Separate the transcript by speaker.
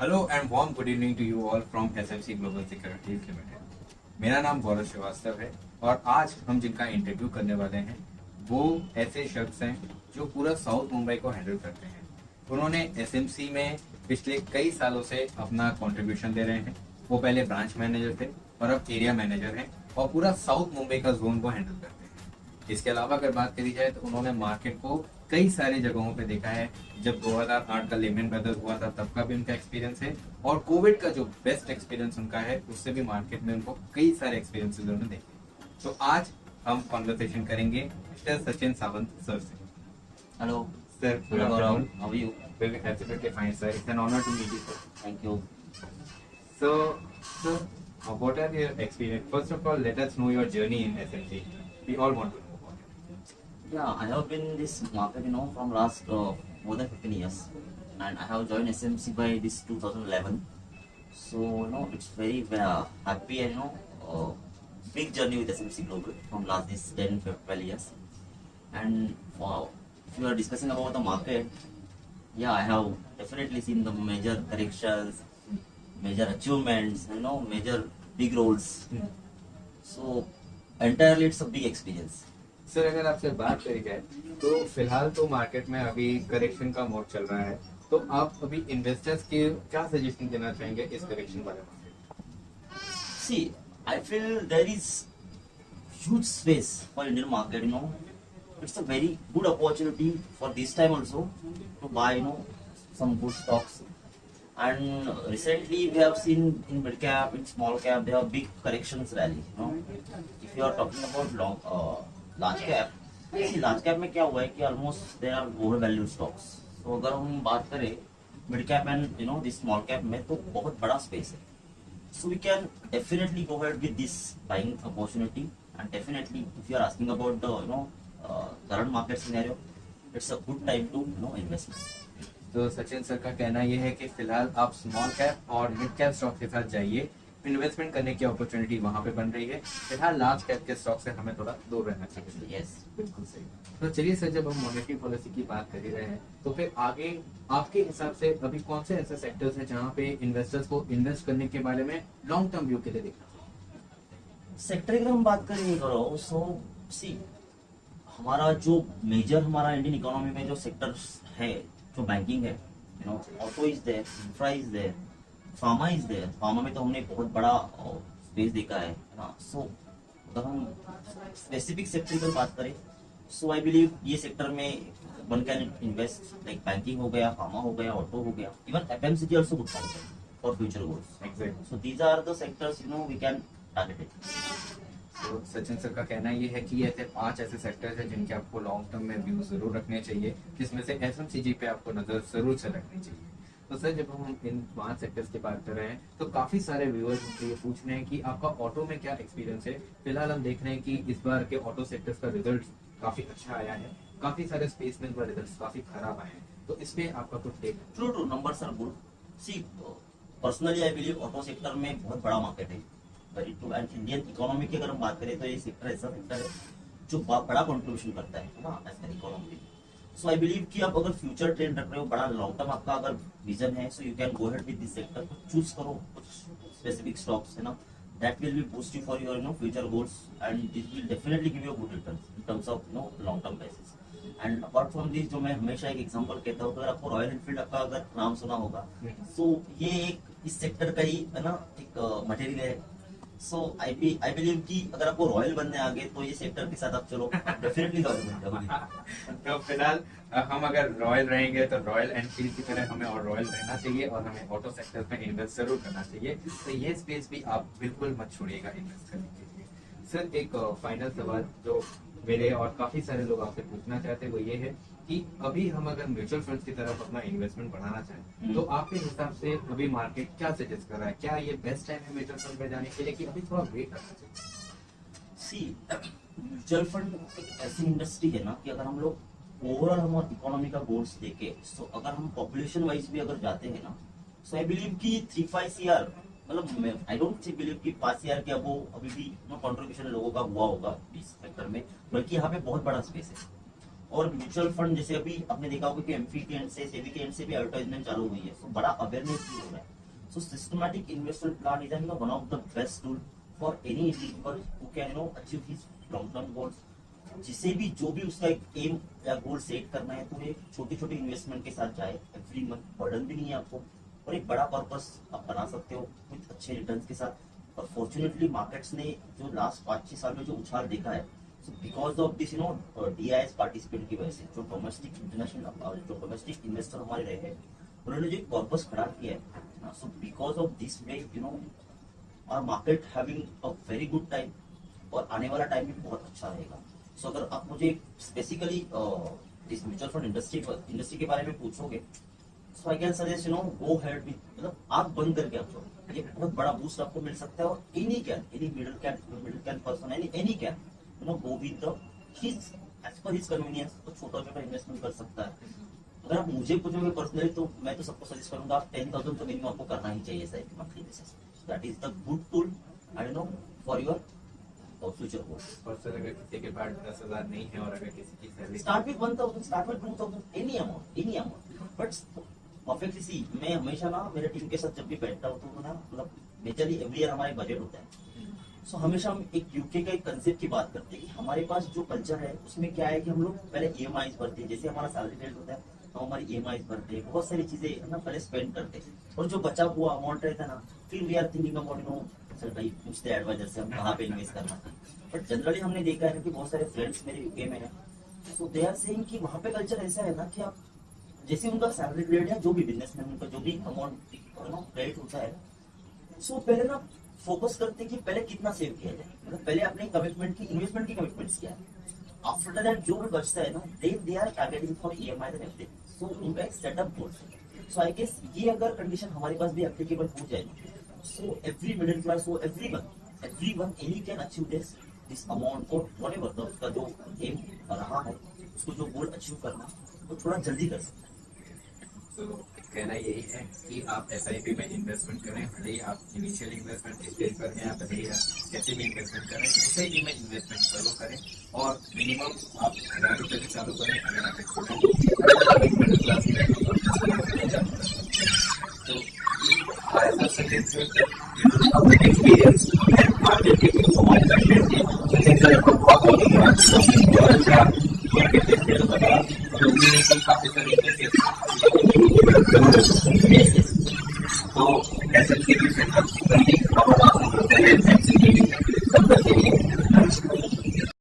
Speaker 1: Hello and warm good evening to you all from SMC global securities limited. मेरा नाम गौरव श्रीवास्तव है और आज हम जिनका इंटरव्यू करने वाले हैं वो ऐसे शख्स हैं जो पूरा साउथ मुंबई को हैंडल करते हैं। उन्होंने एसएमसी में पिछले कई सालों से अपना कंट्रीब्यूशन दे रहे हैं। वो पहले ब्रांच मैनेजर थे और अब एरिया मैनेजर हैं और पूरा साउथ मुंबई का जोन को हैंडल करते हैं। इसके अलावा अगर बात करी जाए तो उन्होंने मार्केट को कई सारी जगहों पे देखा है। जब 2008 का लेमन ब्रदर्स हुआ था तब का भी उनका एक्सपीरियंस है और कोविड का जो बेस्ट एक्सपीरियंस उनका है उससे भी मार्केट में उनको कई सारे एक्सपीरियंसेस उन्होंने देखे। तो आज हम कॉन्वर्सेशन करेंगे मिस्टर सचिन सावंत सर से।
Speaker 2: Hello.
Speaker 1: Sir, good
Speaker 2: Hello, Gaurav.
Speaker 1: afternoon.
Speaker 2: How are you?
Speaker 1: Very absolutely fine, sir. It's an honor to meet you, sir.
Speaker 2: Thank you.
Speaker 1: So, sir, what are your experience? First of all, let us know your journey in SMC. We all want to know about it.
Speaker 2: Yeah, I have been in this market, from last more than 15 years, and I have joined SMC by this 2011. So, it's very happy and big journey with SMC Global from last this 10, 12 years. And wow, if you are discussing about the market, yeah, I have definitely seen the major corrections, major achievements, major big roles. So entirely it's a big experience.
Speaker 1: Sir अगर आपसे बात करी जाए तो फिलहाल तो market में अभी करेक्शन का मोड चल रहा है, तो आप अभी इन्वेस्टर्स के क्या सजेशन देना चाहेंगे इस करेक्शन वाले market?
Speaker 2: See, I feel there is huge space for Indian market. It's a very good opportunity for this time also to buy, some good stocks. And recently we have seen in mid cap, in small cap, they have big corrections rally. If you are talking about large cap, see large cap में क्या हुआ है कि almost there are overvalued stocks. So अगर हम बात करें mid cap and this small cap में तो बहुत बड़ा space है. So we can definitely go ahead with this buying opportunity. And definitely if you are asking about the current market scenario, it's a good time to invest.
Speaker 1: तो Sachin sir का कहना यह है कि फिलहाल आप स्मॉल कैप और मिड कैप स्टॉक के साथ जाइए, इन्वेस्टमेंट करने की अपॉर्चुनिटी वहां पे बन रही है। फिलहाल लार्ज कैप के स्टॉक से हमें थोड़ा दूर रहना चाहिए।
Speaker 2: Yes.
Speaker 1: बिल्कुल सही। तो चलिए सर, जब हम मॉनेटरी पॉलिसी की बात कर ही रहे हैं तो फिर आगे आपके हिसाब से अभी कौन से ऐसे सेक्टर्स हैं जहां पे इन्वेस्टर्स को इन्वेस्ट करने के बारे में लॉन्ग टर्म व्यू के लिए देखना चाहिए?
Speaker 2: सेक्टर की अगर हम बात करेंगे करो, सो सी हमारा जो मेजर हमारा इंडियन इकोनॉमी में जो सेक्टर्स है, जो बैंकिंग है, auto is there, infra is there, pharma is there. Pharma में तो हमने बहुत बड़ा स्पेस देखा है ना। सो अगर हम स्पेसिफिक सेक्टर की बात करें, सो आई बिलीव ये सेक्टर में one can invest, like banking हो गया, फार्मा हो गया, ऑटो हो गया, even FMCG also good for future goals.
Speaker 1: Exactly.
Speaker 2: So these are the sectors we can target it.
Speaker 1: तो सचिन सर का कहना ये है कि ऐसे 5 ऐसे सेक्टर्स हैं जिनके आपको लॉन्ग टर्म में व्यू जरूर रखने चाहिए, जिसमें से एफएमसीजी पे आपको नजर जरूर से रखनी चाहिए। तो सर, जब हम इन 5 सेक्टर्स की बात कर रहे हैं तो काफी सारे व्यूअर्स मुझसे ये पूछ रहे हैं कि आपका ऑटो में क्या एक्सपीरियंस है। फिलहाल हम देख रहे हैं कि इस बार के ऑटो सेक्टर्स का रिजल्ट काफी अच्छा आया है, काफी सारे स्पेस में रिजल्ट काफी खराब आए हैं, तो इस पे आपका कुछ take?
Speaker 2: True numbers are good. See personally I believe auto sector में बहुत बड़ा मार्केट है, very true. And Indian economy की अगर हम बात करें तो ये सेक्टर ऐसा सेक्टर है जो बड़ा कंट्रीब्यूशन करता है ना as an economy. So I believe कि आप अगर फ्यूचर ट्रेंड रख रहे हो, बड़ा लॉन्ग टर्म आपका अगर विजन है, so you can go ahead with this sector. Choose करो कुछ स्पेसिफिक स्टॉक्स, है ना, that will be boost you for your future goals and this will definitely give you good return in terms of long term basis. And apart from this, जो मैं हमेशा एक example कहता हूँ, अगर आपको रॉयल एनफील्ड का अगर नाम सुना होगा, सो ये एक इस सेक्टर का ही है ना एक मटेरियल है। सो आई बिलीव कि अगर आपको रॉयल बनने आ गए तो ये सेक्टर के साथ आप चलो, डेफिनेटली रॉयल बन जाओगे।
Speaker 1: तो फिलहाल हम अगर रॉयल रहेंगे तो रॉयल एनफील्ड की तरह हमें और रॉयल रहना चाहिए और हमें ऑटो सेक्टर में इन्वेस्ट जरूर करना चाहिए। तो ये स्पेस भी आप बिल्कुल मत छोड़िएगा इन्वेस्ट करने के लिए। सर, एक फाइनल सवाल जो मेरे और काफी सारे लोग आपसे पूछना चाहते हैं वो ये है कि अभी हम अगर म्यूचुअल फंड्स की तरफ अपना इन्वेस्टमेंट बढ़ाना चाहें तो आपके हिसाब से अभी मार्केट क्या सजेस्ट कर रहा है? क्या ये बेस्ट टाइम है म्यूचुअल फंड में जाने के लिए कि अभी थोड़ा वेट करना चाहिए?
Speaker 2: सी म्यूचुअल फंड एक ऐसी इंडस्ट्री है ना कि अगर हम लोग ओवरऑल हमारे इकोनॉमी का गोल्स देखे, सो अगर हम पॉपुलेशन वाइज भी अगर जाते हैं ना, सो आई बिलीव कि 3-5 ईयर, मतलब आई डोंट बिलीव कि 5 ईयर के अब अभी भी कंट्रीब्यूशन लोगों का हुआ होगा इस सेक्टर में, बल्कि यहाँ पे बहुत बड़ा स्पेस है। और म्यूचुअल फंड जैसे अभी आपने देखा होगा कि एमफी के एंड से, सेबी के एंड से भी एडवर्टाइजमेंट चालू हुई है, तो बड़ा अवेयरनेस भी हो रहा है। So systematic investment plan is one of the best tool for any individual who can achieve his long-term goals. जिसे भी जो भी उसका एक एम या गोल सेट करना है तो एक छोटी छोटी इन्वेस्टमेंट के साथ जाए एवरी मंथ, बर्डन भी नहीं है आपको और एक बड़ा पर्पस आप बना सकते हो विद अच्छे रिटर्न्स के साथ। और फॉर्चुनेटली मार्केट्स ने जो लास्ट 5-6 साल में जो उछाल देखा है, so because of this DIS participate की वजह से जो डोमेस्टिक इंटरनेशनल जो डोमेस्टिक इन्वेस्टर हमारे रहे हैं उन्होंने जो पर्पस खड़ा किया है, so because of this way our market having a very good time और आने वाला टाइम भी बहुत अच्छा रहेगा। सो अगर आप मुझे स्पेसिकली इस म्यूचुअल फंड इंडस्ट्री के बारे में पूछोगे, so I can suggest go ahead with, मतलब आंख बंद करके आप चलो, ये बहुत बड़ा बूस्ट आपको मिल सकता है और any middle can person any can go with the his as per his convenience, तो छोटा इन्वेस्टमेंट कर सकता है। अगर आप मुझे पूछोगे पर्सनली तो मैं तो सबको सजेस्ट करूंगा आप 10,000 तो मिनिमम आपको करना ही चाहिए sir monthly basis. That is the good tool I know for your future goals.
Speaker 1: और सर अगर किसी के पास 10,000 नहीं है और अगर किसी की salary
Speaker 2: start with 1,000, start with 2,000, any amount. But perfectly see, मैं हमेशा ना मेरे टीम के साथ जब भी बैठता हूँ तो ना मतलब मेजरली एवरी ईयर हमारे बजट होता है। सो हमेशा हम एक यूके का एक कंसेप्ट की बात करते हैं कि हमारे पास जो कल्चर है उसमें क्या है कि हम लोग पहले EMIs भरते हैं, जैसे हमारा सैलरी डेट होता है तो हमारी EMIs भरते हैं, बहुत सारी चीजें ना पहले स्पेंड करते हैं और जो बचा हुआ अमाउंट रहता है ना फिर we are thinking about sir भाई पूछते हैं एडवाइजर से हम कहाँ पे इन्वेस्ट करना। बट जनरली हमने देखा है कि बहुत सारे फ्रेंड्स मेरे यूके में है, सो दे आर सेइंग कि वहाँ पे कल्चर ऐसा है ना कि आप जैसे उनका सैलरी ग्रेड है, जो भी बिजनेसमैन उनका जो भी अमाउंट क्रेडिट होता है, सो पहले ना फोकस करते हैं कि पहले कितना सेव किया जाए, मतलब पहले अपने कमिटमेंट की इन्वेस्टमेंट की कमिटमेंट्स किया है। आफ्टर दैट जो भी बचता है ना they are targeting for EMI and everything, so उनका एक सेटअप गोल है। सो आई गेस ये अगर कंडीशन हमारे पास भी एप्लीकेबल हो जाए, so every middle class, so everyone any can achieve this amount और व्हाटएवर उसका जो एम रहा है उसको जो गोल अचीव करना वो थोड़ा जल्दी कर सकते हैं।
Speaker 1: तो कहना यही है कि आप SIP में इन्वेस्टमेंट करें, भले ही आप इनिशियल इन्वेस्टमेंट स्टेज पर हैं, भले ही आप कैसे भी इन्वेस्टमेंट करें, SIP में इन्वेस्टमेंट जरूर करें और मिनिमम आप 1000 रुपये से चालू करें। अगर आप एक मिडिल क्लास में तो एक्सपीरियंस मार्केट के काफी सारे तो ऐसे